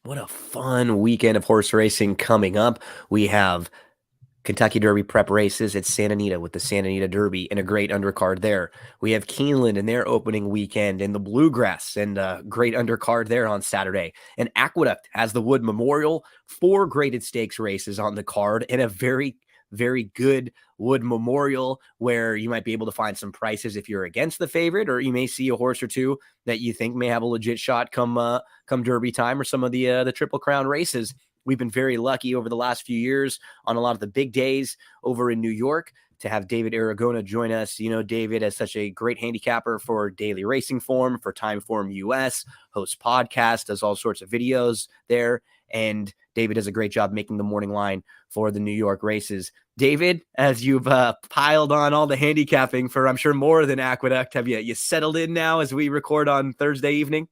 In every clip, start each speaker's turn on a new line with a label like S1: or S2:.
S1: What a fun weekend of horse racing coming up. We have Kentucky Derby prep races at Santa Anita with the Santa Anita Derby and a great undercard there. We have Keeneland in their opening weekend in the Bluegrass and a great undercard there on Saturday. And Aqueduct has the Wood Memorial, 4 graded stakes races on the card, and a very good Wood Memorial where you might be able to find some prices if you're against the favorite, or you may see a horse or two that you think may have a legit shot come Derby time or some of the Triple Crown races. We've been very lucky over the last few years on a lot of the big days over in New York to have David Aragona join us. You know, David as such a great handicapper for Daily Racing Form, for Timeform US, hosts podcasts, does all sorts of videos there. And David does a great job making the morning line for the New York races. David, as you've piled on all the handicapping for, I'm sure, more than Aqueduct, have you settled in now as we record on Thursday evening?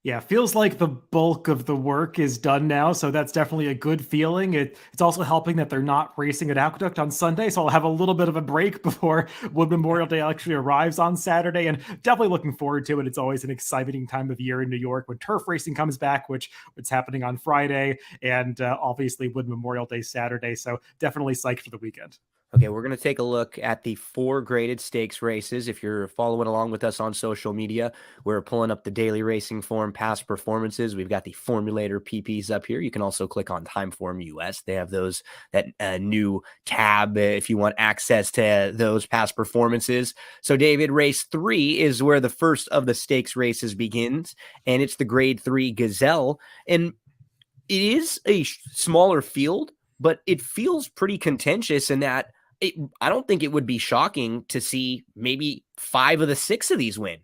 S2: Yeah, feels like the bulk of the work is done now, so that's definitely a good feeling. It's also helping that they're not racing at Aqueduct on Sunday, so I'll have a little bit of a break before Wood Memorial Day actually arrives on Saturday, and definitely looking forward to it. It's always an exciting time of year in New York when turf racing comes back, which it's happening on Friday, and obviously Wood Memorial Day Saturday, so definitely psyched for the weekend.
S1: Okay, we're going to take a look at the 4 graded stakes races. If you're following along with us on social media, we're pulling up the Daily Racing Form past performances. We've got the Formulator PPs up here. You can also click on Timeform US. They have that new tab if you want access to those past performances. So, David, race 3 is where the first of the stakes races begins, and it's the Grade 3 Gazelle. And it is a smaller field, but it feels pretty contentious in that I don't think it would be shocking to see maybe 5 of the 6 of these win.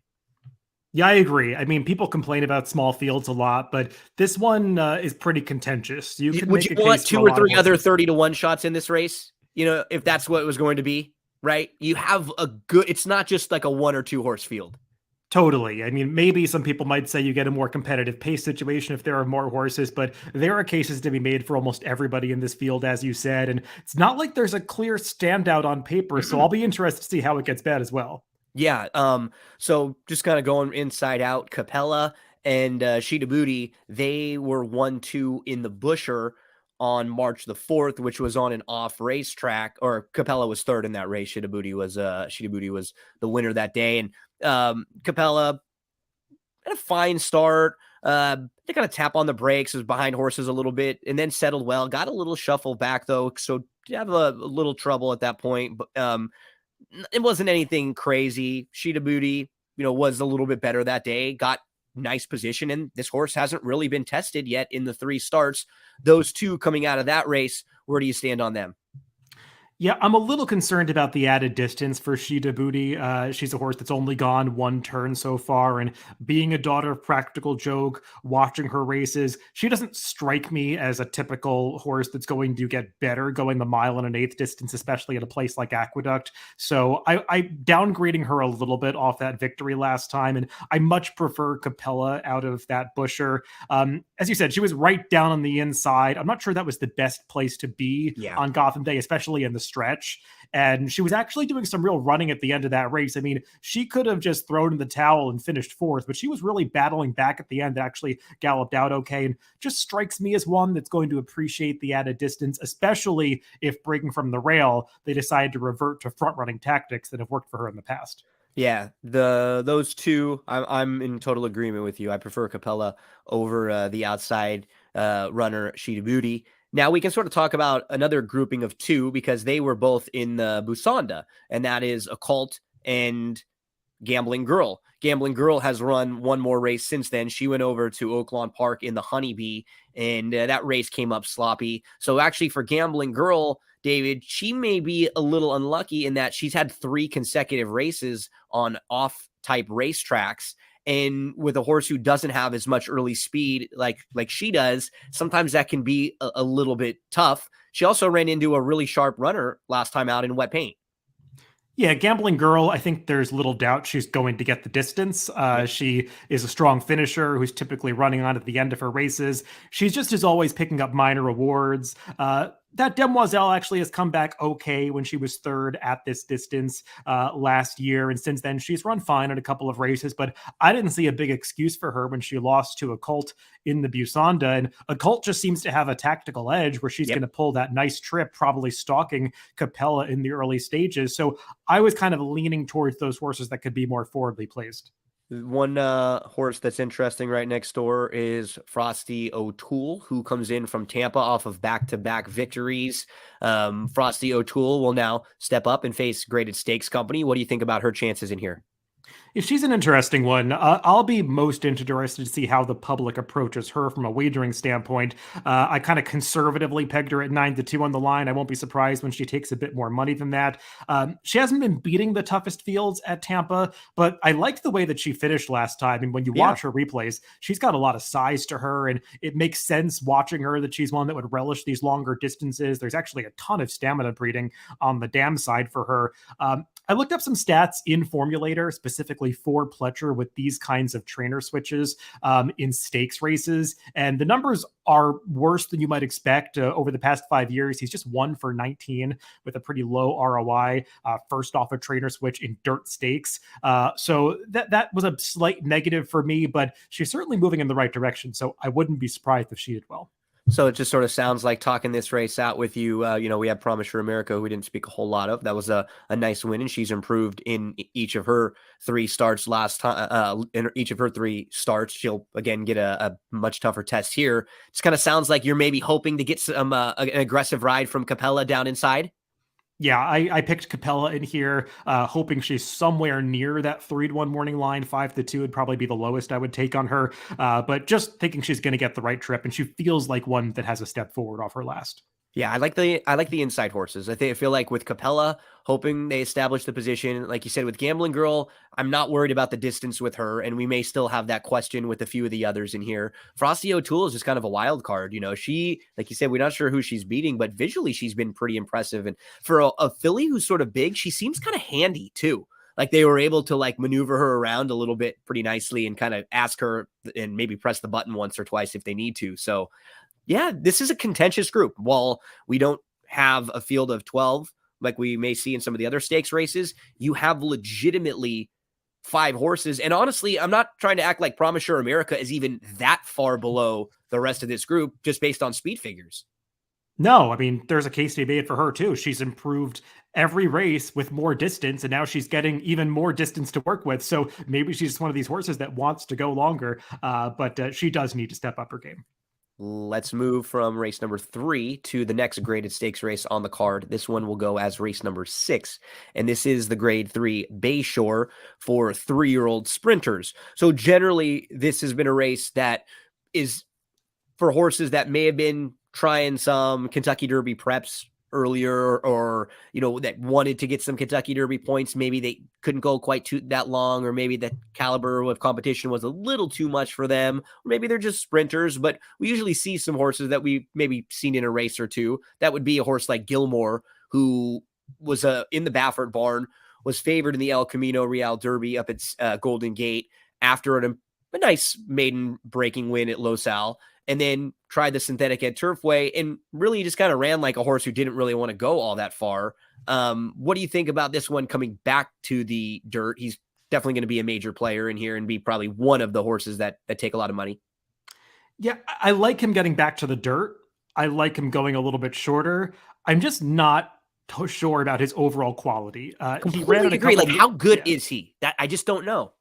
S2: Yeah, I agree. I mean, people complain about small fields a lot, but this one is pretty contentious. You could
S1: Would you
S2: make a
S1: want
S2: case for
S1: 2
S2: a
S1: or
S2: lot of
S1: 3 other
S2: horses.
S1: 30-to-1 shots in this race? You know, if that's what it was going to be, right? You have it's not just like a 1 or 2 horse field.
S2: Totally. I mean, maybe some people might say you get a more competitive pace situation if there are more horses, but there are cases to be made for almost everybody in this field, as you said. And it's not like there's a clear standout on paper. So I'll be interested to see how it gets bad as well.
S1: Yeah. So just kind of going inside out, Capella and Sheeta Booty, they were 1-2 in the Busher on March the 4th, which was on an off racetrack, or Capella was third in that race. Sheeta Booty was the winner that day. And Capella had a fine start. They kind of tap on the brakes, was behind horses a little bit, and then settled well. Got a little shuffle back though, so did have a little trouble at that point. But it wasn't anything crazy. Sheeta Booty, was a little bit better that day. Got nice position, and this horse hasn't really been tested yet in the 3 starts. Those 2 coming out of that race, where do you stand on them?
S2: Yeah, I'm a little concerned about the added distance for Sheeta Booty. She's a horse that's only gone 1 turn so far, and being a daughter of Practical Joke, watching her races, she doesn't strike me as a typical horse that's going to get better going the mile and an eighth distance, especially at a place like Aqueduct. So I'm downgrading her a little bit off that victory last time, and I much prefer Capella out of that Busher. As you said, she was right down on the inside. I'm not sure that was the best place to be
S1: Yeah.
S2: on Gotham Day, especially in the stretch. And she was actually doing some real running at the end of that race. I mean, she could have just thrown in the towel and finished fourth, but she was really battling back at the end, actually galloped out okay, and just strikes me as one that's going to appreciate the added distance, especially if breaking from the rail, they decide to revert to front running tactics that have worked for her in the past.
S1: Yeah, those 2, I'm in total agreement with you. I prefer Capella over the outside runner Sheeta Booty. Now we can sort of talk about another grouping of 2 because they were both in the Busanda, and that is Occult and Gambling Girl. Gambling Girl has run 1 more race since then. She went over to Oaklawn Park in the Honeybee, and that race came up sloppy. So actually for Gambling Girl, David, she may be a little unlucky in that she's had 3 consecutive races on off type racetracks. And with a horse who doesn't have as much early speed like she does, sometimes that can be a little bit tough. She also ran into a really sharp runner last time out in wet paint.
S2: Yeah, Gambling Girl, I think there's little doubt she's going to get the distance.
S1: Yeah.
S2: She is a strong finisher who's typically running on at the end of her races. She's just as always picking up minor awards. That Demoiselle actually has come back okay when she was third at this distance last year. And since then, she's run fine in a couple of races, but I didn't see a big excuse for her when she lost to a Colt in the Busanda. And a Colt just seems to have a tactical edge where she's going
S1: Yep.
S2: to pull that nice trip, probably stalking Capella in the early stages. So I was kind of leaning towards those horses that could be more forwardly placed.
S1: One horse that's interesting right next door is Frosty O'Toole, who comes in from Tampa off of back-to-back victories. Frosty O'Toole will now step up and face Graded Stakes Company. What do you think about her chances in here?
S2: Yeah, she's an interesting one. I'll be most interested to see how the public approaches her from a wagering standpoint. I kind of conservatively pegged her at 9-2 on the line. I won't be surprised when she takes a bit more money than that. She hasn't been beating the toughest fields at Tampa, but I liked the way that she finished last time. And when you
S1: Yeah.
S2: watch her replays, she's got a lot of size to her, and it makes sense watching her that she's one that would relish these longer distances. There's actually a ton of stamina breeding on the dam side for her. I looked up some stats in Formulator specifically for Pletcher with these kinds of trainer switches in stakes races, and the numbers are worse than you might expect. Over the past 5 years, he's just 1 for 19 with a pretty low ROI. First off a trainer switch in dirt stakes, so that was a slight negative for me, but she's certainly moving in the right direction. So I wouldn't be surprised if she did well.
S1: So it just sort of sounds like talking this race out with you. We had Promise for America, who we didn't speak a whole lot of. That was a nice win, and she's improved in each of her three starts last time. In each of her three starts, she'll again get a much tougher test here. Just kind of sounds like you're maybe hoping to get some an aggressive ride from Capella down inside.
S2: Yeah, I picked Capella in here, hoping she's somewhere near that 3-1 morning line. 5-2 would probably be the lowest I would take on her, but just thinking she's going to get the right trip, and she feels like one that has a step forward off her last.
S1: Yeah, I like the inside horses. I feel like with Capella, hoping they establish the position. Like you said, with Gambling Girl, I'm not worried about the distance with her, and we may still have that question with a few of the others in here. Frosty O'Toole is just kind of a wild card. She, like you said, we're not sure who she's beating, but visually she's been pretty impressive. And for a filly who's sort of big, she seems kind of handy too. Like they were able to like maneuver her around a little bit pretty nicely and kind of ask her and maybe press the button once or twice if they need to. So yeah, this is a contentious group. While we don't have a field of 12 like we may see in some of the other stakes races, you have legitimately five horses. And honestly, I'm not trying to act like Promise Your America is even that far below the rest of this group just based on speed figures.
S2: No, I mean, there's a case to be made for her too. She's improved every race with more distance, and now she's getting even more distance to work with. So maybe she's just one of these horses that wants to go longer, but she does need to step up her game.
S1: Let's move from race number 3 to the next graded stakes race on the card. This one will go as race number 6, and this is the grade 3 Bayshore for 3-year-old sprinters. So generally, this has been a race that is for horses that may have been trying some Kentucky Derby preps earlier or that wanted to get some Kentucky Derby points. Maybe they couldn't go quite that long, or maybe the caliber of competition was a little too much for them, or maybe they're just sprinters. But we usually see some horses that we maybe seen in a race or two. That would be a horse like Gilmore, who was in the Baffert barn, was favored in the El Camino Real Derby up at Golden Gate after a nice maiden breaking win at Los Al, and then tried the synthetic at Turfway and really just kind of ran like a horse who didn't really want to go all that far. What do you think about this one coming back to the dirt? He's definitely going to be a major player in here and be probably one of the horses that take a lot of money.
S2: Yeah, I like him getting back to the dirt. I like him going a little bit shorter. I'm just not sure about his overall quality. He ran at
S1: Completely
S2: a
S1: agree.
S2: couple.
S1: Like, how good
S2: Yeah.
S1: is he? That I just don't know.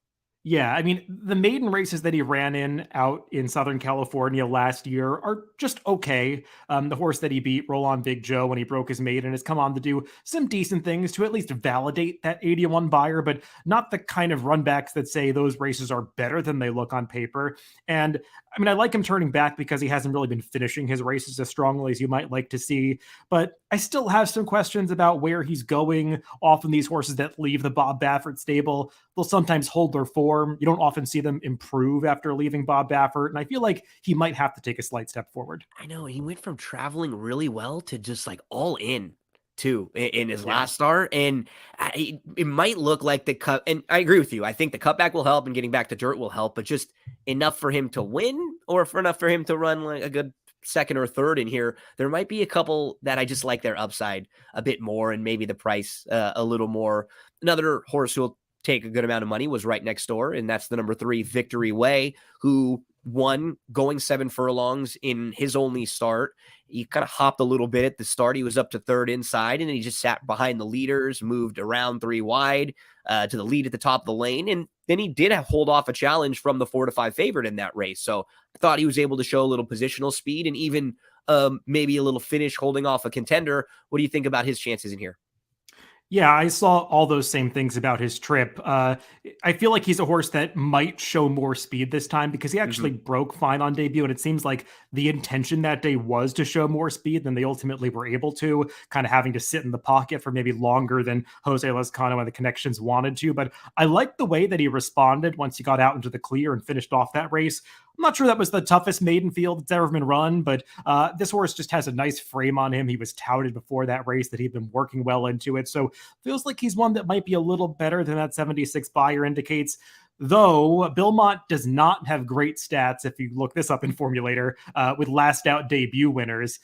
S2: Yeah, I mean, the maiden races that he ran in out in Southern California last year are just okay. The horse that he beat, Roland Big Joe, when he broke his maiden, has come on to do some decent things to at least validate that 81 buyer, but not the kind of runbacks that say those races are better than they look on paper. And I mean, I like him turning back because he hasn't really been finishing his races as strongly as you might like to see, but I still have some questions about where he's going. Often these horses that leave the Bob Baffert stable, they'll sometimes hold their form. You don't often see them improve after leaving Bob Baffert, and I feel like he might have to take a slight step forward.
S1: I know he went from traveling really well to just like all in too in his
S2: Yeah.
S1: last start, and it might look like the cut. And I agree with you. I think the cutback will help, and getting back to dirt will help, but just enough for him to win, or for enough for him to run like a good second or third in here, there might be a couple that I just like their upside a bit more and maybe the price a little more. Another horse who'll take a good amount of money was right next door, and that's the number 3 Victory Way, who won going 7 furlongs in his only start. He kind of hopped a little bit at the start. He was up to third inside, and then he just sat behind the leaders, moved around 3 wide to the lead at the top of the lane, and then he did hold off a challenge from the 4-5 favorite in that race. So I thought he was able to show a little positional speed and even maybe a little finish holding off a contender. What do you think about his chances in here?
S2: Yeah, I saw all those same things about his trip. I feel like he's a horse that might show more speed this time because he actually broke fine on debut, and it seems like the intention that day was to show more speed than they ultimately were able to, kind of having to sit in the pocket for maybe longer than Jose Lezcano and the connections wanted to. But I like the way that he responded once he got out into the clear and finished off that race. I'm not sure that was the toughest maiden field that's ever been run, but this horse just has a nice frame on him. He was touted before that race that he'd been working well into it. So feels like he's one that might be a little better than that 76 buyer indicates. Though Belmont does not have great stats, if you look this up in Formulator, with last out debut winners.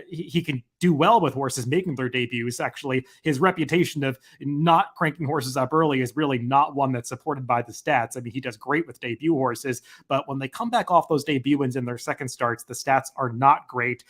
S2: He can do well with horses making their debuts. Actually, his reputation of not cranking horses up early is really not one that's supported by the stats. I mean, he does great with debut horses, but when they come back off those debut wins in their second starts, the stats are not great.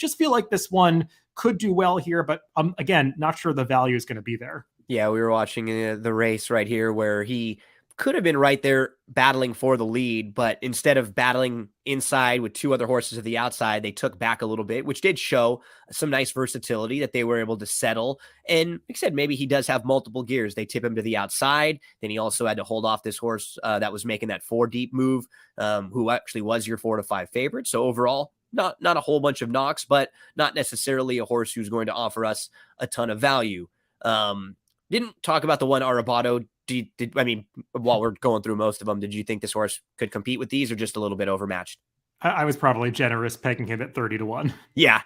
S2: Just feel like this one could do well here, but again, not sure the value is going to be there.
S1: Yeah, we were watching the race right here where he could have been right there battling for the lead, but instead of battling inside with 2 other horses at the outside, they took back a little bit, which did show some nice versatility that they were able to settle. And like I said, maybe he does have multiple gears. They tip him to the outside. Then he also had to hold off this horse that was making that 4 deep move, who actually was your 4-5 favorite. So overall, not a whole bunch of knocks, but not necessarily a horse who's going to offer us a ton of value. Didn't talk about the one Arabado. I mean, while we're going through most of them, did you think this horse could compete with these or just a little bit overmatched?
S2: I was probably generous pegging him at 30-1.
S1: Yeah.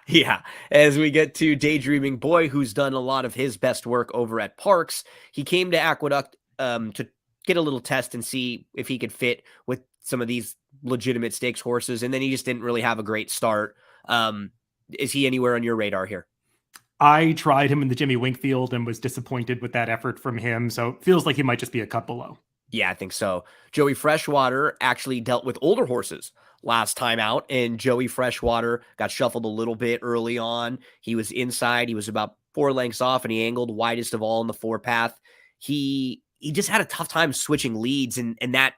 S1: As we get to Daydreaming Boy, who's done a lot of his best work over at Parks, he came to Aqueduct to get a little test and see if he could fit with some of these legitimate stakes horses, and then he just didn't really have a great start. Is he anywhere on your radar here?
S2: I tried him in the Jimmy Winkfield and was disappointed with that effort from him, so it feels like he might just be a cut below.
S1: Yeah, I think so. Joey Freshwater actually dealt with older horses last time out, and Joey Freshwater got shuffled a little bit early on. He was inside. He was about 4 lengths off, and he angled widest of all in the 4 path. He just had a tough time switching leads, and that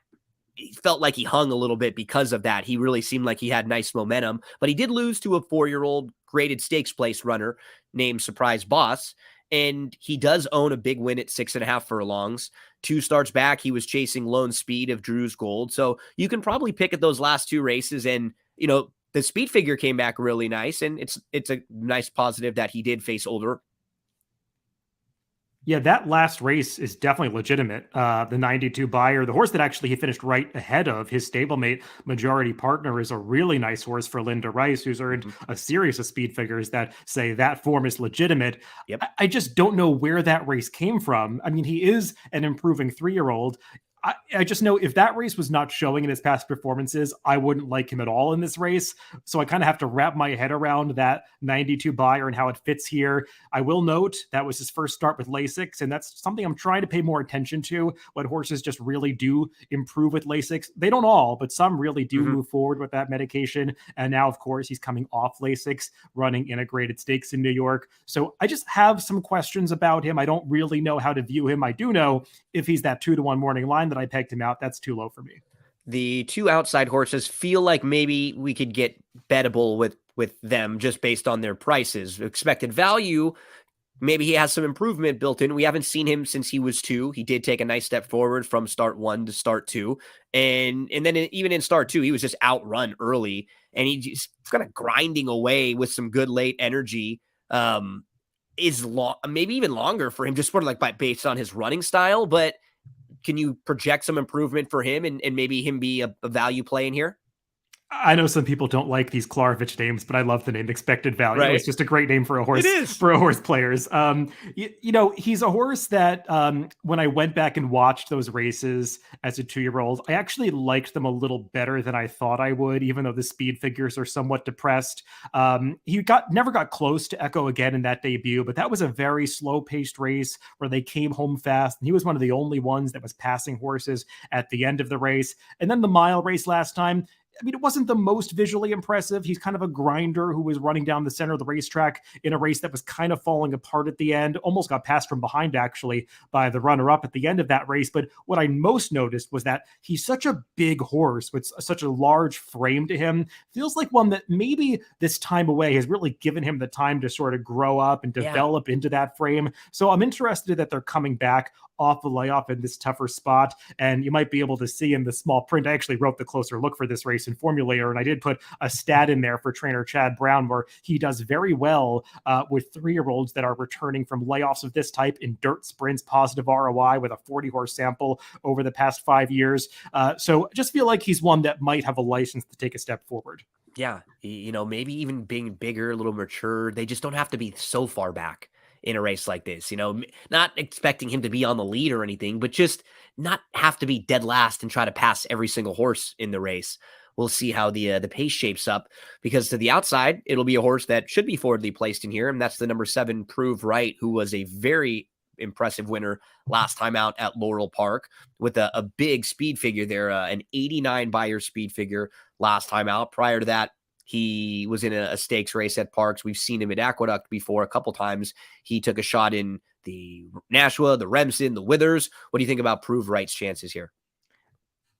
S1: he felt like he hung a little bit because of that. He really seemed like he had nice momentum, but he did lose to a 4-year-old graded stakes place runner named Surprise Boss. And he does own a big win at 6.5 furlongs. 2 starts back, he was chasing Lone Speed of Drew's Gold. So you can probably pick at those last 2 races. And, the speed figure came back really nice. And it's a nice positive that he did face older.
S2: Yeah, that last race is definitely legitimate. The 92 buyer, the horse that actually he finished right ahead of his stablemate Majority Partner, is a really nice horse for Linda Rice, who's earned a series of speed figures that say that form is legitimate.
S1: Yep.
S2: I just don't know where that race came from. I mean, he is an improving 3-year-old. I just know if that race was not showing in his past performances, I wouldn't like him at all in this race. So I kind of have to wrap my head around that 92 buyer and how it fits here. I will note that was his first start with Lasix, and that's something I'm trying to pay more attention to. What horses just really do improve with Lasix. They don't all, but some really do move forward with that medication. And now, of course, he's coming off Lasix, running integrated stakes in New York. So I just have some questions about him. I don't really know how to view him. I do know if he's that 2-1 morning line that I pegged him out, that's too low for me.
S1: The 2 outside horses feel like maybe we could get bettable with them just based on their prices. Expected value, maybe he has some improvement built in. We haven't seen him since he was 2. He did take a nice step forward from start 1 to start 2. And then even in start 2, he was just outrun early, and he just kind of grinding away with some good late energy. Is long, maybe even longer for him, just sort of like based on his running style, but can you project some improvement for him and maybe him be a value play in here?
S2: I know some people don't like these Klarovich names, but I love the name Expected Value. It's
S1: Right?
S2: just a great name
S1: It is.
S2: for a horse players. He's a horse that when I went back and watched those races as a 2 year old, I actually liked them a little better than I thought I would, even though the speed figures are somewhat depressed. He got never got close to Echo again in that debut, but that was a very slow paced race where they came home fast, and he was one of the only ones that was passing horses at the end of the race. And then the mile race last time, I mean, it wasn't the most visually impressive. He's kind of a grinder who was running down the center of the racetrack in a race that was kind of falling apart at the end. Almost got passed from behind, actually, by the runner up at the end of that race. But what I most noticed was that he's such a big horse with such a large frame to him. Feels like one that maybe this time away has really given him the time to sort of grow up and
S1: Yeah.
S2: develop into that frame. So I'm interested that they're coming back off the layoff in this tougher spot. And you might be able to see in the small print. I actually wrote the closer look for this race in Formulator, and I did put a stat in there for trainer Chad Brown where he does very well with 3-year-olds that are returning from layoffs of this type in dirt sprints, positive ROI with a 40 horse sample over the past 5 years. So I just feel like he's one that might have a license to take a step forward.
S1: Yeah. Maybe even being bigger, a little mature. They just don't have to be so far back in a race like this. Not expecting him to be on the lead or anything, but just not have to be dead last and try to pass every single horse in the race. We'll see how the pace shapes up, because to the outside, it'll be a horse that should be forwardly placed in here, and that's the number 7 Prove Right, who was a very impressive winner last time out at Laurel Park with a big speed figure there, an 89 Beyer speed figure last time out. Prior to that, he was in a stakes race at Parks. We've seen him at Aqueduct before a couple times. He took a shot in the Nashua, the Remsen, the Withers. What do you think about Prove Right's chances here?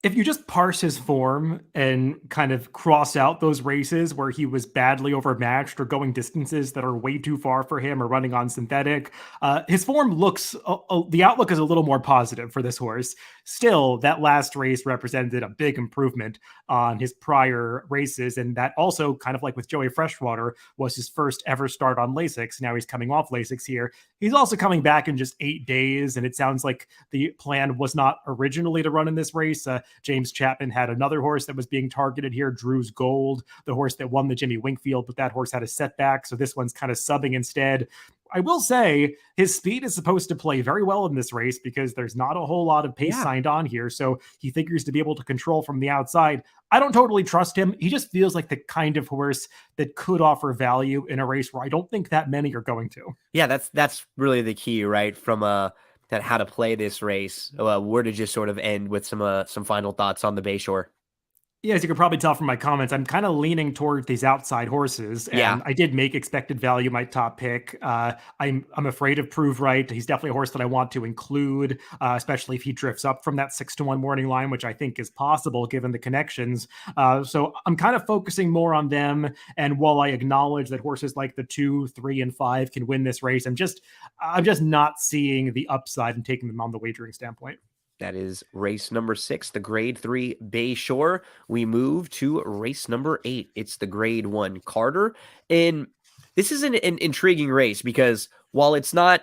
S2: If you just parse his form and kind of cross out those races where he was badly overmatched or going distances that are way too far for him or running on synthetic, his form looks, the outlook is a little more positive for this horse. Still, that last race represented a big improvement on his prior races. And that also, kind of like with Joey Freshwater, was his first ever start on Lasix. Now he's coming off Lasix here. He's also coming back in just 8 days. And it sounds like the plan was not originally to run in this race. James Chapman had another horse that was being targeted here, Drew's Gold, the horse that won the Jimmy Winkfield, but that horse had a setback. So this one's kind of subbing instead. I will say his speed is supposed to play very well in this race because there's not a whole lot of pace signed on here. So he figures to be able to control from the outside. I don't totally trust him. He just feels like the kind of horse that could offer value in a race where I don't think that many are going to.
S1: Yeah, that's really the key, right? From that how to play this race. Where to just sort of end with some final thoughts on the Bayshore.
S2: Yeah, as you can probably tell from my comments, I'm kind of leaning toward these outside horses,
S1: Yeah.
S2: and I did make Expected Value my top pick. I'm afraid of Prove Right. He's definitely a horse that I want to include, especially if he drifts up from that 6-1 morning line, which I think is possible given the connections. So I'm kind of focusing more on them. And while I acknowledge that horses like the 2, 3, and 5 can win this race, I'm just not seeing the upside in taking them on the wagering standpoint.
S1: That is race number 6, the grade 3 Bayshore. We move to race number 8. It's the grade 1 Carter. And this is an intriguing race because while it's not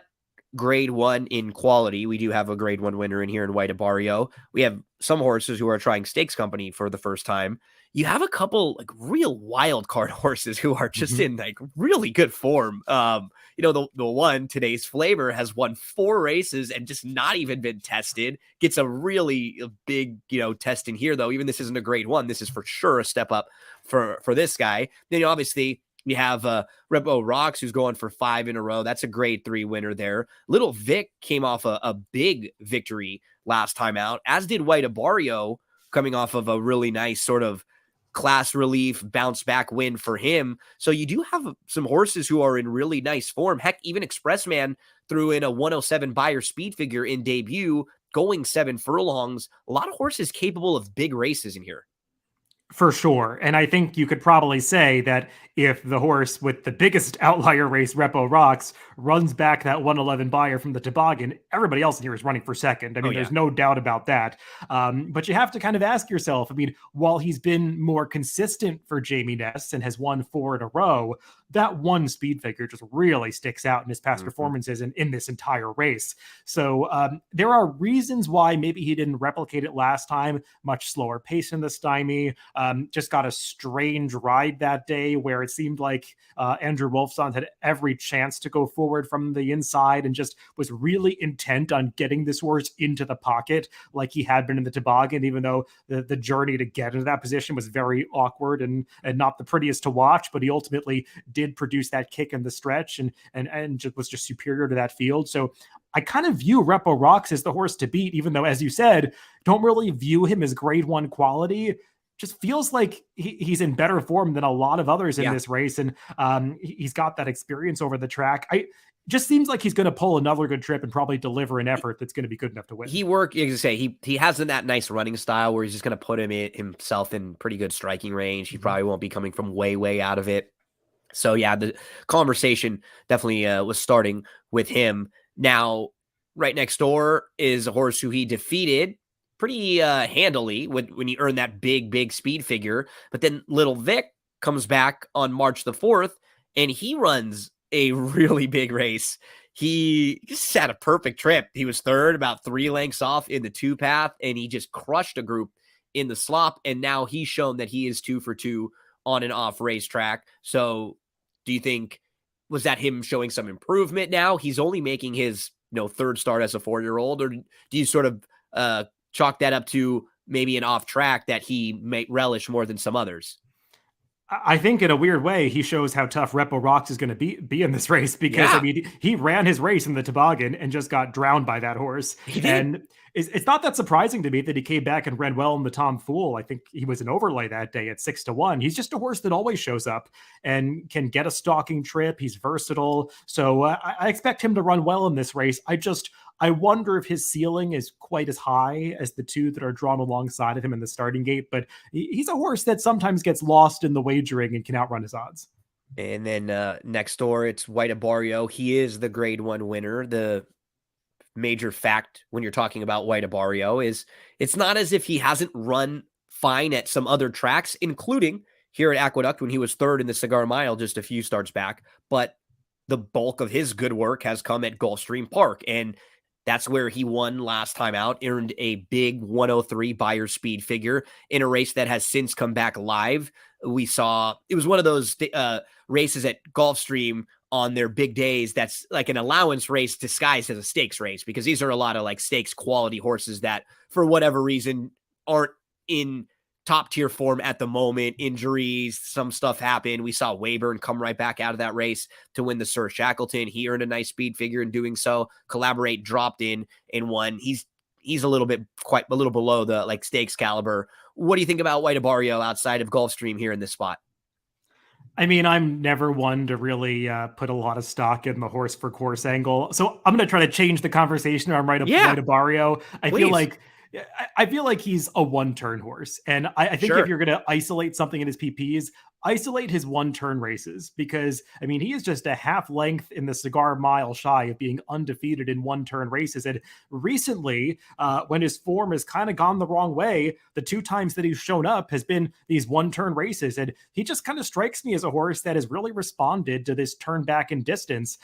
S1: grade 1 in quality, we do have a grade 1 winner in here in White Barrio. We have some horses who are trying stakes company for the first time. You have a couple like real wild card horses who are just in like really good form. The one, Today's Flavor, has won 4 races and just not even been tested. Gets a really big, test in here though. Even this isn't a grade 1. This is for sure a step up for this guy. Then obviously you have Repo Rocks, who's going for 5 in a row. That's a grade 3 winner there. Little Vic came off a big victory last time out, as did White Barrio, coming off of a really nice sort of class relief bounce back win for him. So you do have some horses who are in really nice form. Heck, even Expressman threw in a 107 Beyer speed figure in debut, going 7 furlongs. A lot of horses capable of big races in here.
S2: For sure. And I think you could probably say that if the horse with the biggest outlier race, Repo Rocks, runs back that 111 Beyer from the toboggan, everybody else in here is running for second. I mean, there's no doubt about that. But you have to kind of ask yourself, I mean, while he's been more consistent for Jamie Ness and has won 4 in a row, that one speed figure just really sticks out in his past
S1: Mhm.
S2: performances in this entire race. So there are reasons why maybe he didn't replicate it last time. Much slower pace in the stymie. Just got a strange ride that day where it seemed like Andrew Wolfson had every chance to go forward from the inside and just was really intent on getting this horse into the pocket like he had been in the toboggan, even though the journey to get into that position was very awkward and not the prettiest to watch. But he ultimately did produce that kick in the stretch and just was just superior to that field. So I kind of view Repo Rocks as the horse to beat, even though, as you said, don't really view him as grade one quality. Just feels like he's in better form than a lot of others in
S1: Yeah.
S2: this race, and he's got that experience over the track. I just seems like he's going to pull another good trip and probably deliver an effort that's going to be good enough to win.
S1: He worked, you say, he has that nice running style where he's just going to put himself in pretty good striking range. He probably won't be coming from way out of it. So yeah, the conversation definitely was starting with him. Now, right next door is a horse who he defeated pretty handily when he earned that big speed figure. But then Little Vic comes back on March the 4th, and he runs a really big race. He just had a perfect trip. He was third, about 3 lengths off in the 2 path, and he just crushed a group in the slop. And now he's shown that he is 2 for 2 on and off racetrack. So do you think, was that him showing some improvement now? He's only making his third start as a 4-year-old, or do you sort of chalk that up to maybe an off track that he may relish more than some others?
S2: I think in a weird way, he shows how tough Repo Rocks is going to be in this race because, I
S1: Yeah,
S2: mean, he ran his race in the toboggan and just got drowned by that horse.
S1: he did.
S2: And it's not that surprising to me that he came back and ran well in the Tom Fool. I think he was an overlay that day at 6-1. He's just a horse that always shows up and can get a stalking trip. He's versatile. So I expect him to run well in this race. I wonder if his ceiling is quite as high as the two that are drawn alongside of him in the starting gate, but he's a horse that sometimes gets lost in the wagering and can outrun his odds.
S1: And then next door, it's White Barrio. He is the grade one winner. The major fact when you're talking about White Barrio is it's not as if he hasn't run fine at some other tracks, including here at Aqueduct when he was third in the Cigar Mile just a few starts back. But the bulk of his good work has come at Gulfstream Park. And that's where he won last time out, earned a big 103 buyer speed figure in a race that has since come back live. We saw it was one of those races at Gulfstream on their big days that's like an allowance race disguised as a stakes race, because these are a lot of like stakes quality horses that for whatever reason aren't in top tier form at the moment. Injuries, some stuff happened. We saw Wayburn come right back out of that race to win the Sir Shackleton. He earned a nice speed figure in doing so. Collaborate dropped in and won. He's a little bit quite a little below the like stakes caliber. What do you think about White Barrio outside of Gulfstream here in this spot?
S2: I mean, I'm never one to really put a lot of stock in the horse for course angle. So I'm going to try to change the conversation. I'm right
S1: Yeah,
S2: up Barrio.
S1: please.
S2: I feel like he's a one-turn horse, and I think if
S1: Sure.
S2: you're going to isolate something in his PPs, isolate his one-turn races because I mean he is just a half length in the Cigar Mile shy of being undefeated in one-turn races. And recently, when his form has kind of gone the wrong way, the 2 times that he's shown up has been these one-turn races, and he just kind of strikes me as a horse that has really responded to this turn back in distance.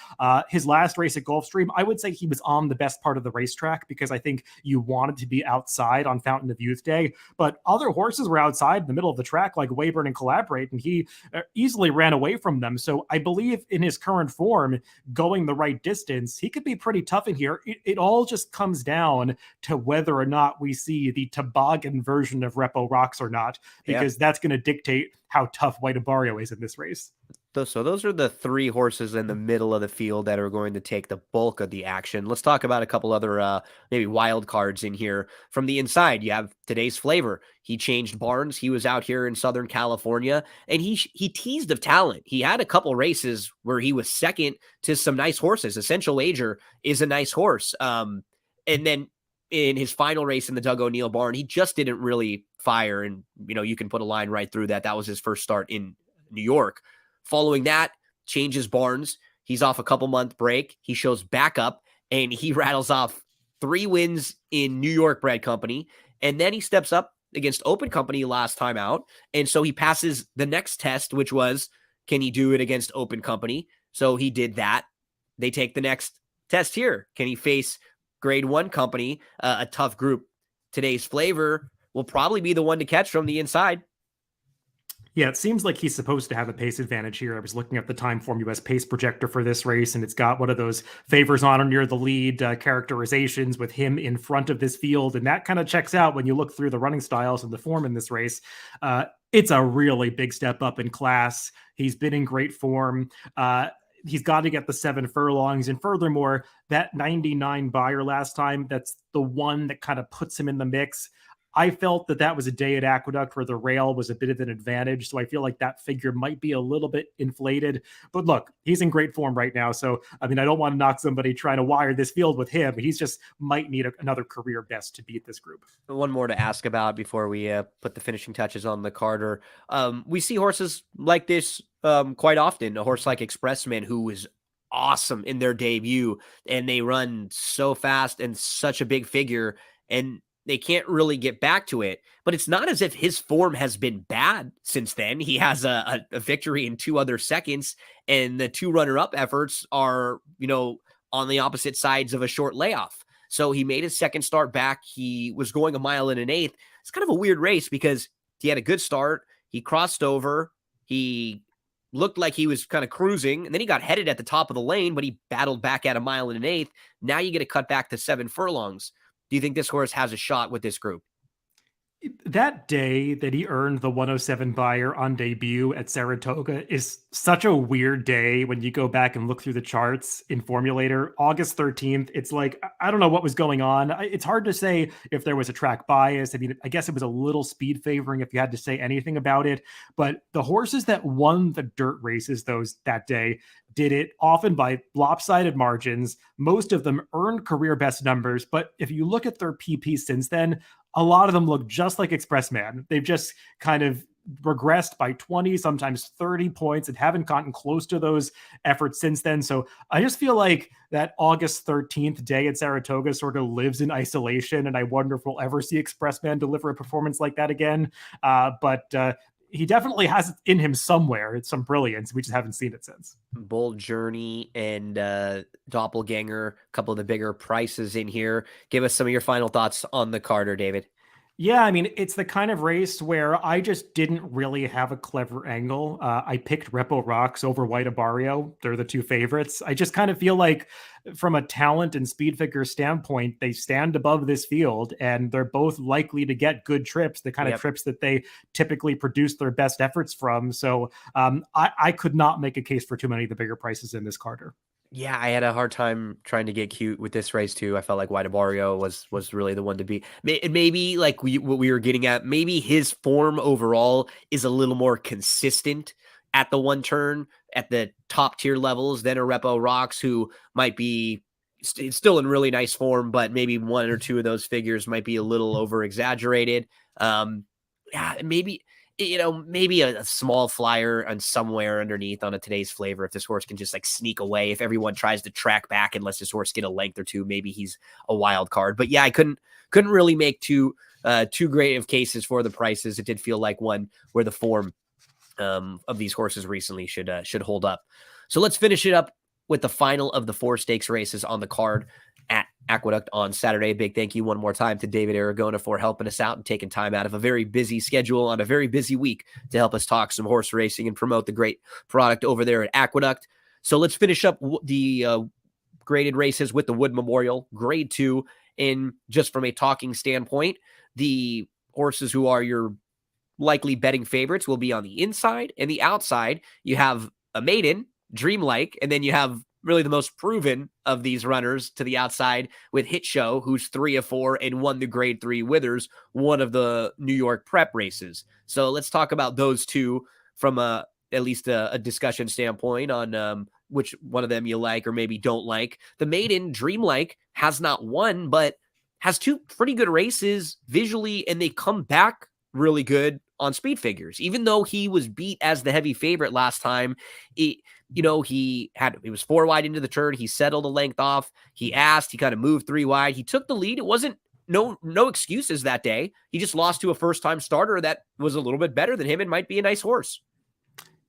S2: His last race at Gulfstream, I would say he was on the best part of the racetrack because I think you wanted to be outside on Fountain of Youth Day, but other horses were outside in the middle of the track like Wayburn and Collaborate, and he easily ran away from them. So I believe in his current form, going the right distance, he could be pretty tough in here. It all just comes down to whether or not we see the toboggan version of Repo Rocks or not,
S1: Yeah.
S2: because that's going to dictate how tough White Barrio is in this race.
S1: So those are the 3 horses in the middle of the field that are going to take the bulk of the action. Let's talk about a couple other maybe wild cards in here. From the inside, you have Today's Flavor. He changed barns. He was out here in Southern California, and he teased of talent. He had a couple races where he was second to some nice horses. Essential Ager is a nice horse. And then in his final race in the Doug O'Neill barn, he just didn't really fire. And, you can put a line right through that. That was his first start in New York. Following that, changes barns. He's off a couple-month break. He shows back up, and he rattles off 3 wins in New York bred company. And then he steps up against open company last time out. And so he passes the next test, which was Can he do it against open company? So he did that. They take the next test here. Can he face grade one company, a tough group? Today's flavor will probably be the one to catch from the inside.
S2: Yeah, it seems like he's supposed to have a pace advantage here. I was looking at the Timeform US pace projector for this race, and it's got one of those favors on or near the lead characterizations with him in front of this field. And that kind of checks out when you look through the running styles and the form in this race. It's a really big step up in class. He's been in great form. He's got to get the 7 furlongs. And furthermore, that 99 buyer last time, that's the one that kind of puts him in the mix. I felt that that was a day at Aqueduct where the rail was a bit of an advantage. So I feel like that figure might be a little bit inflated. But look, he's in great form right now. So, I mean, I don't want to knock somebody trying to wire this field with him. He's just might need another career best to beat this group.
S1: One more to ask about before we put the finishing touches on the Carter. We see horses like this quite often. A horse like Expressman, who is awesome in their debut, and they run so fast and such a big figure, and they can't really get back to it. But it's not as if his form has been bad since then. He has a victory in 2 other seconds, and the 2 runner-up efforts are, on the opposite sides of a short layoff. So he made his second start back. He was going 1 mile and an eighth. It's kind of a weird race because he had a good start. He crossed over. He looked like he was kind of cruising, and then he got headed at the top of the lane, but he battled back at 1 mile and an eighth. Now you get to cut back to 7 furlongs. Do you think this horse has a shot with this group?
S2: That day that he earned the 107 buyer on debut at Saratoga is such a weird day when you go back and look through the charts in Formulator. August 13th, it's like, I don't know what was going on. It's hard to say if there was a track bias. I mean, I guess it was a little speed favoring if you had to say anything about it. But the horses that won the dirt races that day did it often by lopsided margins. Most of them earned career best numbers. But if you look at their PP since then, a lot of them look just like Expressman. They've just kind of regressed by 20, sometimes 30 points and haven't gotten close to those efforts since then. So I just feel like that August 13th day at Saratoga sort of lives in isolation. And I wonder if we'll ever see Expressman deliver a performance like that again. But he definitely has it in him somewhere. It's some brilliance. We just haven't seen it since.
S1: Bold Journey and Doppelganger, a couple of the bigger prices in here. Give us some of your final thoughts on the Carter, David.
S2: Yeah, I mean, it's the kind of race where I just didn't really have a clever angle. I picked Repo Rocks over White Abario. They're the 2 favorites. I just kind of feel like from a talent and speed figure standpoint, they stand above this field and they're both likely to get good trips, the kind of trips that they typically produce their best efforts from. So I could not make a case for too many of the bigger prices in this Carter.
S1: Yeah, I had a hard time trying to get cute with this race too. I felt like White Abario was really the one to beat. Maybe like what we were getting at, maybe his form overall is a little more consistent at the one turn at the top tier levels than a Repo Rocks, who might be still in really nice form, but maybe 1 or 2 of those figures might be a little over exaggerated. Yeah, maybe maybe a small flyer and somewhere underneath on a today's flavor. If this horse can just like sneak away, if everyone tries to track back and lets this horse get a length or 2, maybe he's a wild card. But yeah, I couldn't really make too great of cases for the prices. It did feel like one where the form of these horses recently should hold up. So let's finish it up with the final of the 4 stakes races on the card at Aqueduct on Saturday. Big thank you one more time to David Aragona for helping us out and taking time out of a very busy schedule on a very busy week to help us talk some horse racing and promote the great product over there at Aqueduct. So let's finish up the graded races with the Wood Memorial Grade 2. And just from a talking standpoint, the horses who are your likely betting favorites will be on the inside, and the outside you have a maiden, Dreamlike, and then you have really the most proven of these runners to the outside with Hit Show, who's 3 of 4 and won the Grade 3 Withers, one of the New York prep races. So let's talk about those 2 from at least a discussion standpoint on which one of them you like or maybe don't like. The maiden, Dreamlike, has not won, but has 2 pretty good races visually, and they come back really good on speed figures. Even though he was beat as the heavy favorite last time, he was 4 wide into the turn. He settled a length off. He kind of moved 3 wide. He took the lead. It wasn't no excuses that day. He just lost to a first-time starter that was a little bit better than him and might be a nice horse.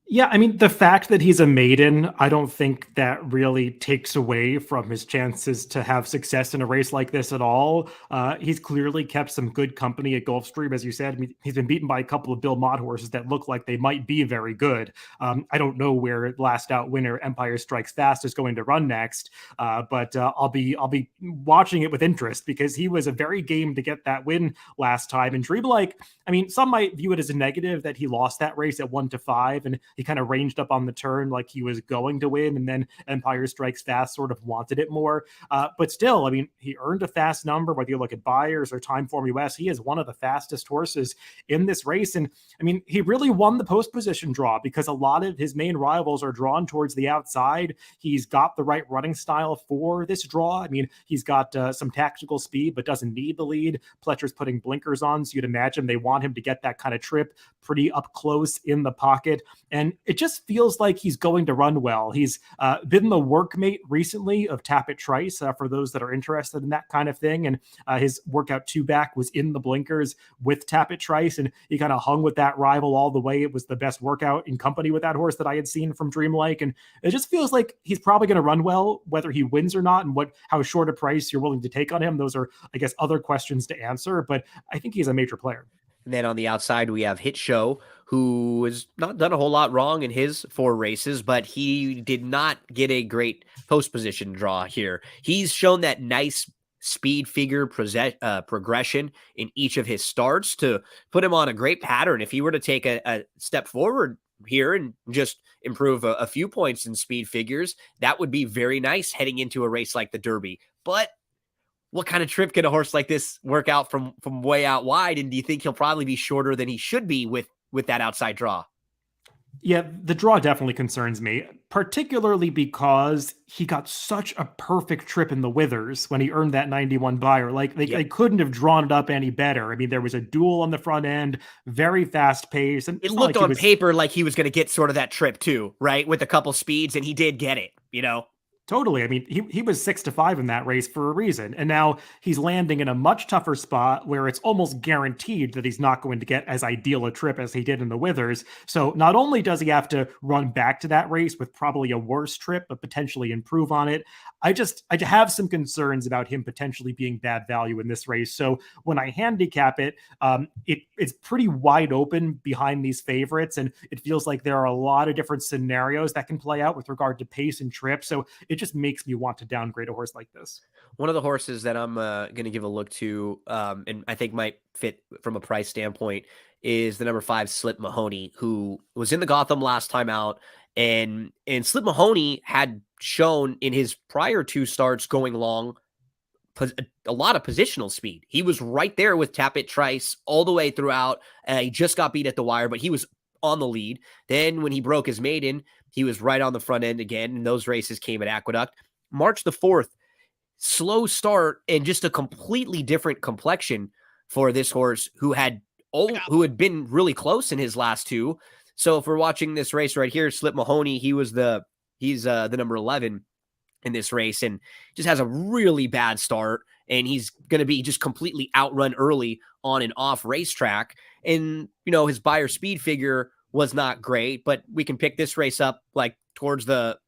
S2: Yeah, I mean, the fact that he's a maiden, I don't think that really takes away from his chances to have success in a race like this at all. He's clearly kept some good company at Gulfstream, as you said. I mean, he's been beaten by a couple of Bill Mott horses that look like they might be very good. I don't know where last out winner Empire Strikes Fast is going to run next, but I'll be watching it with interest because he was a very game to get that win last time. And Dreamlike, I mean, some might view it as a negative that he lost that race at 1-5 and he kind of ranged up on the turn like he was going to win. And then Empire Strikes Fast sort of wanted it more. But still, I mean, he earned a fast number, whether you look at Buyers or Timeform US. He is one of the fastest horses in this race. And I mean, he really won the post position draw because a lot of his main rivals are drawn towards the outside. He's got the right running style for this draw. I mean, he's got some tactical speed, but doesn't need the lead. Pletcher's putting blinkers on, so you'd imagine they want him to get that kind of trip pretty up close in the pocket. And it just feels like he's going to run well. He's been the workmate recently of Tappet Trice for those that are interested in that kind of thing. And his workout two back was in the blinkers with Tappet Trice, and he kind of hung with that rival all the way. It was the best workout in company with that horse that I had seen from Dreamlike. And it just feels like he's probably going to run well, whether he wins or not, and how short a price you're willing to take on him. Those are, I guess, other questions to answer. But I think he's a major player.
S1: And then on the outside, we have Hit Show, who has not done a whole lot wrong in his 4 races, but he did not get a great post position draw here. He's shown that nice speed figure progression in each of his starts to put him on a great pattern. If he were to take a step forward here and just improve a few points in speed figures, that would be very nice heading into a race like the Derby. But what kind of trip can a horse like this work out from way out wide? And do you think he'll probably be shorter than he should be with that outside draw?
S2: Yeah, the draw definitely concerns me, particularly because he got such a perfect trip in the Withers when he earned that 91 buyer. Like they
S1: Yep.
S2: couldn't have drawn it up any better. I mean, there was a duel on the front end, very fast pace, and
S1: It
S2: it's not
S1: looked
S2: like he
S1: on
S2: was
S1: paper like he was going to get sort of that trip too, right? With a couple speeds, and he did get it, you know?
S2: totally. I mean, he was 6-5 in that race for a reason. And now he's landing in a much tougher spot where it's almost guaranteed that he's not going to get as ideal a trip as he did in the Withers. So not only does he have to run back to that race with probably a worse trip, but potentially improve on it. I have some concerns about him potentially being bad value in this race. So when I handicap it, it's pretty wide open behind these favorites, and it feels like there are a lot of different scenarios that can play out with regard to pace and trip. So it just makes me want to downgrade a horse like this.
S1: One of the horses that I'm going to give a look to, and I think might fit from a price standpoint, is the number 5 Slip Mahoney, who was in the Gotham last time out, and Slip Mahoney had shown in his prior 2 starts going long a lot of positional speed. He was right there with Tappet Trice all the way throughout. He just got beat at the wire, but he was on the lead. Then when he broke his maiden, he was right on the front end again, and those races came at Aqueduct. March the 4th, slow start and just a completely different complexion for this horse who had been really close in his last 2. So if we're watching this race right here, Slip Mahoney, he's the number 11 in this race and just has a really bad start, and he's going to be just completely outrun early on an off racetrack. And his buyer speed figure was not great, but we can pick this race up like towards the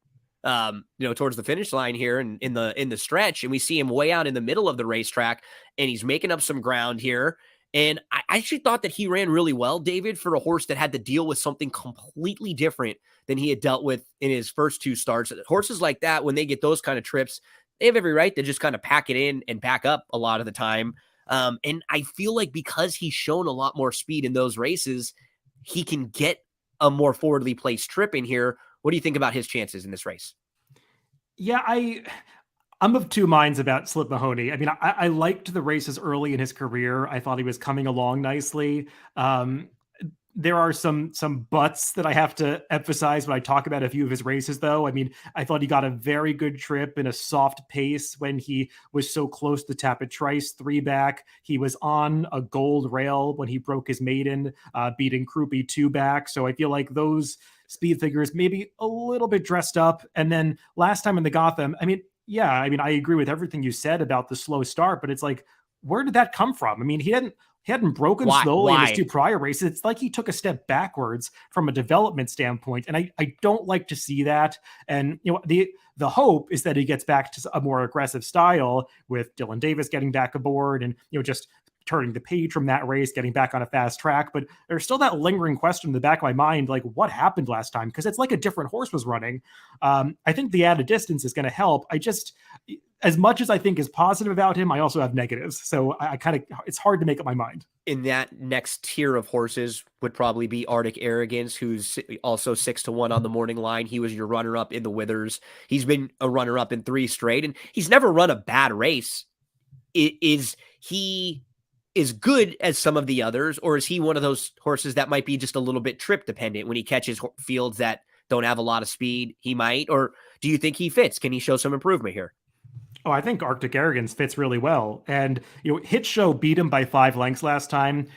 S1: towards the finish line here and in the stretch, and we see him way out in the middle of the racetrack, and he's making up some ground here. And I actually thought that he ran really well, David, for a horse that had to deal with something completely different than he had dealt with in his first 2 starts. Horses like that, when they get those kind of trips, they have every right to just kind of pack it in and back up a lot of the time. And I feel like because he's shown a lot more speed in those races, he can get a more forwardly placed trip in here. What do you think about his chances in this race?
S2: Yeah, I'm of two minds about Slip Mahoney. I mean, I liked the races early in his career. I thought he was coming along nicely. There are some buts that I have to emphasize when I talk about a few of his races, though. I mean, I thought he got a very good trip in a soft pace when he was so close to Tappet Trice 3-back. He was on a gold rail when he broke his maiden, beating Krupe 2-back. So I feel like those speed figures maybe a little bit dressed up. And then last time in the Gotham, I mean, yeah, I mean, I agree with everything you said about the slow start, but it's like, where did that come from? I mean, he hadn't broken
S1: Why?
S2: slowly in his two
S1: Why?
S2: prior races. It's like he took a step backwards from a development standpoint, and I don't like to see that. And the hope is that he gets back to a more aggressive style with Dylan Davis getting back aboard, and just turning the page from that race, getting back on a fast track. But there's still that lingering question in the back of my mind, like what happened last time? Because it's like a different horse was running. I think the added distance is going to help. I just, as much as I think is positive about him, I also have negatives. So I kind of, it's hard to make up my mind.
S1: In that next tier of horses would probably be Arctic Arrogance, who's also 6-1 on the morning line. He was your runner-up in the Withers. He's been a runner-up in 3 straight, and he's never run a bad race. Is he as good as some of the others, or is he one of those horses that might be just a little bit trip dependent when he catches fields that don't have a lot of speed? He might, or do you think he fits? Can he show some improvement here?
S2: Oh, I think Arctic Arrogance fits really well. And, Hit Show beat him by 5 lengths last time.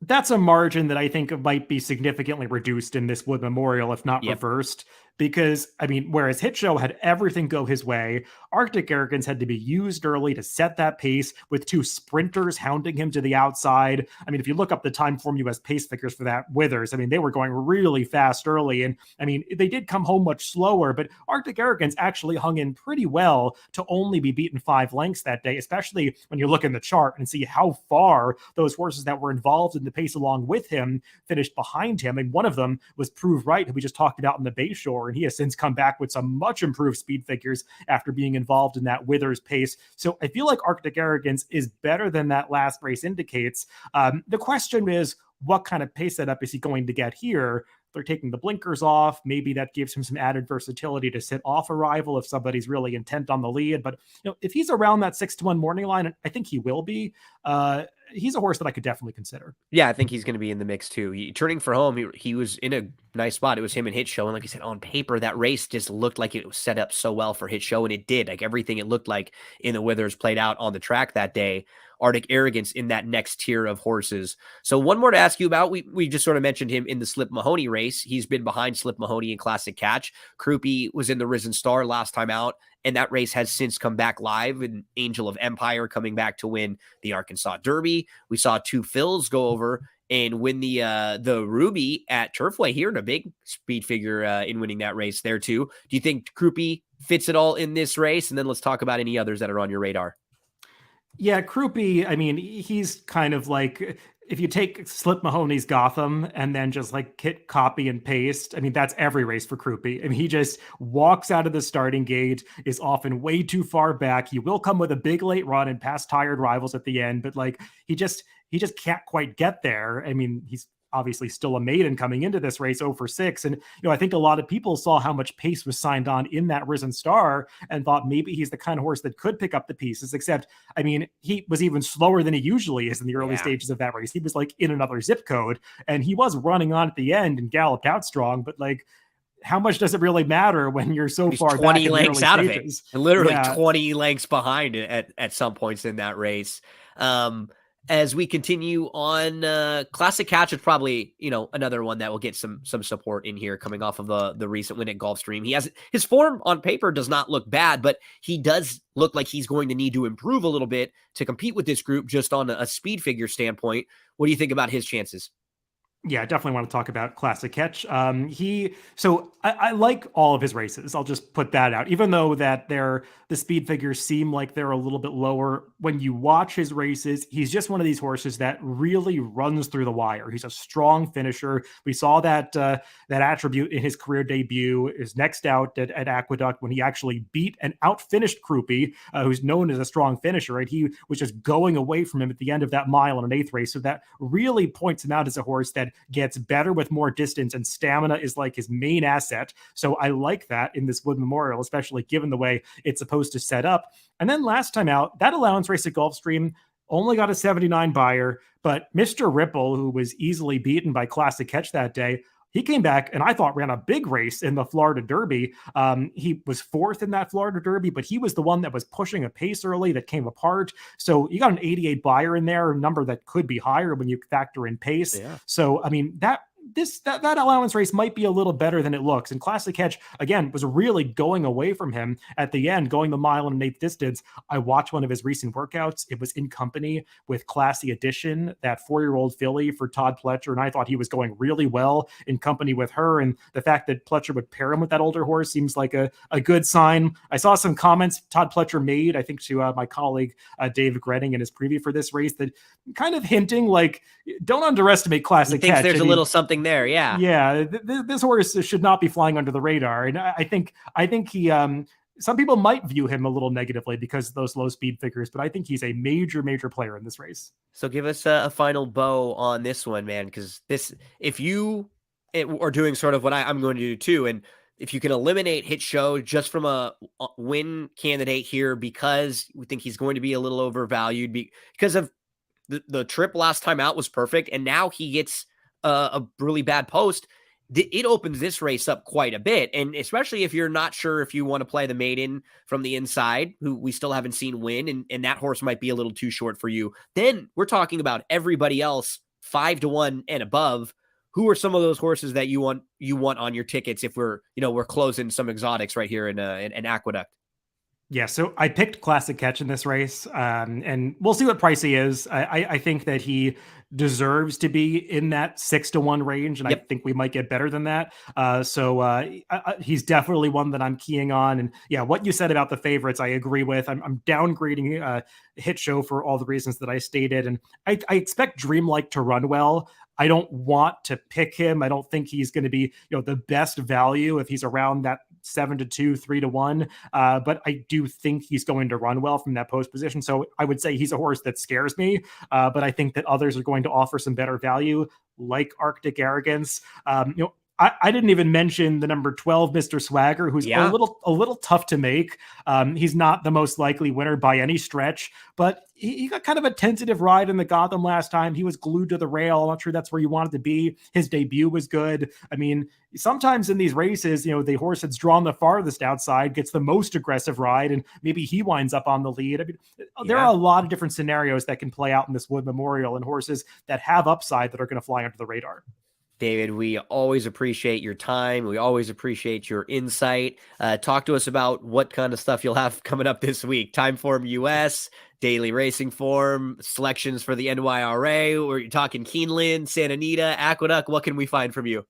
S2: That's a margin that I think might be significantly reduced in this Wood Memorial, if not
S1: Yep.
S2: reversed. Because, I mean, whereas Hit Show had everything go his way, Arctic Arrogance had to be used early to set that pace with 2 sprinters hounding him to the outside. I mean, if you look up the Timeform US pace figures for that Withers, I mean, they were going really fast early. And I mean, they did come home much slower, but Arctic Arrogance actually hung in pretty well to only be beaten 5 lengths that day, especially when you look in the chart and see how far those horses that were involved in the pace along with him finished behind him. And one of them was Prove Right, who we just talked about in the Bayshore, and he has since come back with some much improved speed figures after being involved in that Withers pace. So I feel like Arctic Arrogance is better than that last race indicates. The question is, what kind of pace setup is he going to get here? They're taking the blinkers off. Maybe that gives him some added versatility to sit off a rival if somebody's really intent on the lead. But if he's around that 6-1 morning line, I think he will be. He's a horse that I could definitely consider.
S1: Yeah, I think he's going to be in the mix too. Turning for home, he was in a nice spot. It was him and Hit Show, and like I said, on paper, that race just looked like it was set up so well for Hit Show, and it did. Like everything it looked like in the Withers played out on the track that day. Arctic Arrogance in that next tier of horses. So one more to ask you about. We just sort of mentioned him in the Slip Mahoney race. He's been behind Slip Mahoney in Classic Catch. Krupe was in the Risen Star last time out, and that race has since come back live, and Angel of Empire coming back to win the Arkansas Derby. We saw 2 Phils go over and win the Ruby at Turfway here, in a big speed figure in winning that race there too. Do you think Krupe fits it all in this race? And then let's talk about any others that are on your radar.
S2: Yeah, Krupe, I mean, he's kind of like, if you take Slip Mahoney's Gotham and then just like hit copy and paste, I mean, that's every race for Krupe. I mean, he just walks out of the starting gate, is often way too far back. He will come with a big late run and pass tired rivals at the end, but like he just can't quite get there. I mean, he's obviously still a maiden coming into this race 0 for 6. And, I think a lot of people saw how much pace was signed on in that Risen Star and thought maybe he's the kind of horse that could pick up the pieces, except, I mean, he was even slower than he usually is in the early stages of that race. He was like in another zip code, and he was running on at the end and galloped out strong, but like, how much does it really matter when you're so
S1: He's
S2: far
S1: 20
S2: back
S1: lengths out
S2: stages?
S1: of it, literally
S2: Yeah.
S1: 20 lengths behind at some points in that race. As we continue on, Classic Catch is probably, another one that will get some support in here coming off of the recent win at Gulfstream. He has his form on paper does not look bad, but he does look like he's going to need to improve a little bit to compete with this group just on a speed figure standpoint. What do you think about his chances?
S2: Yeah, definitely want to talk about Classic Catch. I like all of his races. I'll just put that out. Even though that the speed figures seem like they're a little bit lower, when you watch his races, he's just one of these horses that really runs through the wire. He's a strong finisher. We saw that attribute in his career debut. His next out at Aqueduct when he actually beat and outfinished Krupe, who's known as a strong finisher. Right, he was just going away from him at the end of that mile in an 8th race. So that really points him out as a horse that gets better with more distance, and stamina is like his main asset. So I like that in this Wood Memorial, especially given the way it's supposed to set up. And then last time out, that allowance race at Gulfstream only got a 79 buyer, but Mr. Ripple, who was easily beaten by Classic Catch that day, he came back and I thought ran a big race in the Florida Derby. He was 4th in that Florida Derby, but he was the one that was pushing a pace early that came apart. So you got an 88 buyer in there, a number that could be higher when you factor in pace.
S1: Yeah.
S2: So, I mean, that that allowance race might be a little better than it looks. And Classic Catch, again, was really going away from him at the end, going the mile and an eighth distance. I watched one of his recent workouts. It was in company with Classy Edition, that 4-year-old filly for Todd Pletcher, and I thought he was going really well in company with her. And the fact that Pletcher would pair him with that older horse seems like a good sign. I saw some comments Todd Pletcher made, I think, to my colleague Dave Gretting in his preview for this race, that kind of hinting like, don't underestimate Classic
S1: Catch. There's a little something there, yeah.
S2: Yeah, this horse should not be flying under the radar, and I think he. Some people might view him a little negatively because of those low speed figures, but I think he's a major player in this race.
S1: So give us a final bow on this one, man, because if you are doing sort of what I'm going to do too, and if you can eliminate Hit Show just from a win candidate here, because we think he's going to be a little overvalued because of the trip last time out was perfect, and now he gets a really bad post, it opens this race up quite a bit. And especially if you're not sure if you want to play the maiden from the inside, who we still haven't seen win, and that horse might be a little too short for you, then we're talking about everybody else 5-1 and above. Who are some of those horses that you want on your tickets if we're closing some exotics right here in Aqueduct?
S2: Yeah, so I picked Classic Catch in this race, and we'll see what price he is. I think that he deserves to be in that 6-1 range, and I think we might get better than that. So he's definitely one that I'm keying on. And yeah, what you said about the favorites, I agree with. I'm downgrading Hit Show for all the reasons that I stated, and I expect Dreamlike to run well. I don't want to pick him. I don't think he's going to be, the best value if he's around that 7-2, 3-1. But I do think he's going to run well from that post position. So I would say he's a horse that scares me. But I think that others are going to offer some better value, like Arctic Arrogance. I didn't even mention the number 12, Mr. Swagger, who's a little tough to make. He's not the most likely winner by any stretch, but he got kind of a tentative ride in the Gotham last time. He was glued to the rail. I'm not sure that's where you wanted to be. His debut was good. I mean, sometimes in these races, the horse that's drawn the farthest outside gets the most aggressive ride, and maybe he winds up on the lead. I mean, there are a lot of different scenarios that can play out in this Wood Memorial, and horses that have upside that are going to fly under the radar.
S1: David, we always appreciate your time. We always appreciate your insight. Talk to us about what kind of stuff you'll have coming up this week. Timeform US, daily racing form, selections for the NYRA. We're talking Keeneland, Santa Anita, Aqueduct. What can we find from you?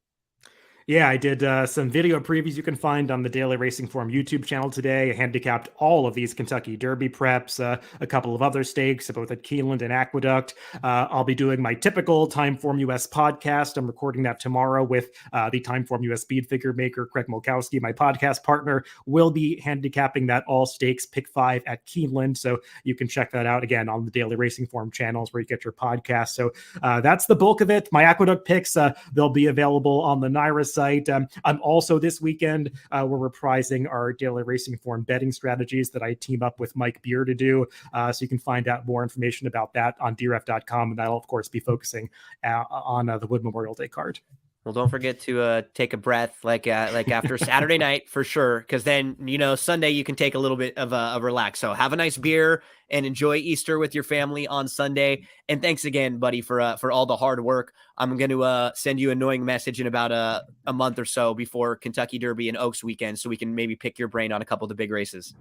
S2: Yeah, I did some video previews you can find on the Daily Racing Form YouTube channel today. I handicapped all of these Kentucky Derby preps, a couple of other stakes, both at Keeneland and Aqueduct. I'll be doing my typical Timeform US podcast. I'm recording that tomorrow with the Timeform US speed figure maker, Craig Mulkowski, my podcast partner. Will be handicapping that all stakes pick 5 at Keeneland. So you can check that out again on the Daily Racing Form channels where you get your podcast. So that's the bulk of it. My Aqueduct picks, they'll be available on the NYRA site. I'm also this weekend, we're reprising our Daily Racing Form betting strategies that I team up with Mike Beer to do. So you can find out more information about that on drf.com. And that'll, of course, be focusing on the Wood Memorial Day card.
S1: Well, don't forget to take a breath like after Saturday night for sure, because then, Sunday you can take a little bit of a relax. So have a nice beer and enjoy Easter with your family on Sunday. And thanks again, buddy, for all the hard work. I'm going to send you an annoying message in about a month or so before Kentucky Derby and Oaks weekend, so we can maybe pick your brain on a couple of the big races.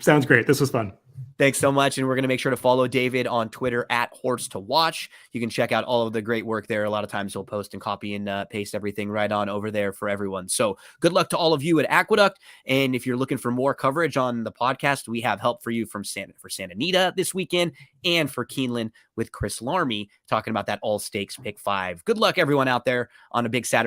S2: Sounds great. This was fun.
S1: Thanks so much. And we're going to make sure to follow David on Twitter at Horse to Watch. You can check out all of the great work there. A lot of times he'll post and copy and paste everything right on over there for everyone. So good luck to all of you at Aqueduct. And if you're looking for more coverage on the podcast, we have help for you for Santa Anita this weekend and for Keeneland with Chris Larmy talking about that all stakes pick 5. Good luck everyone out there on a big Saturday.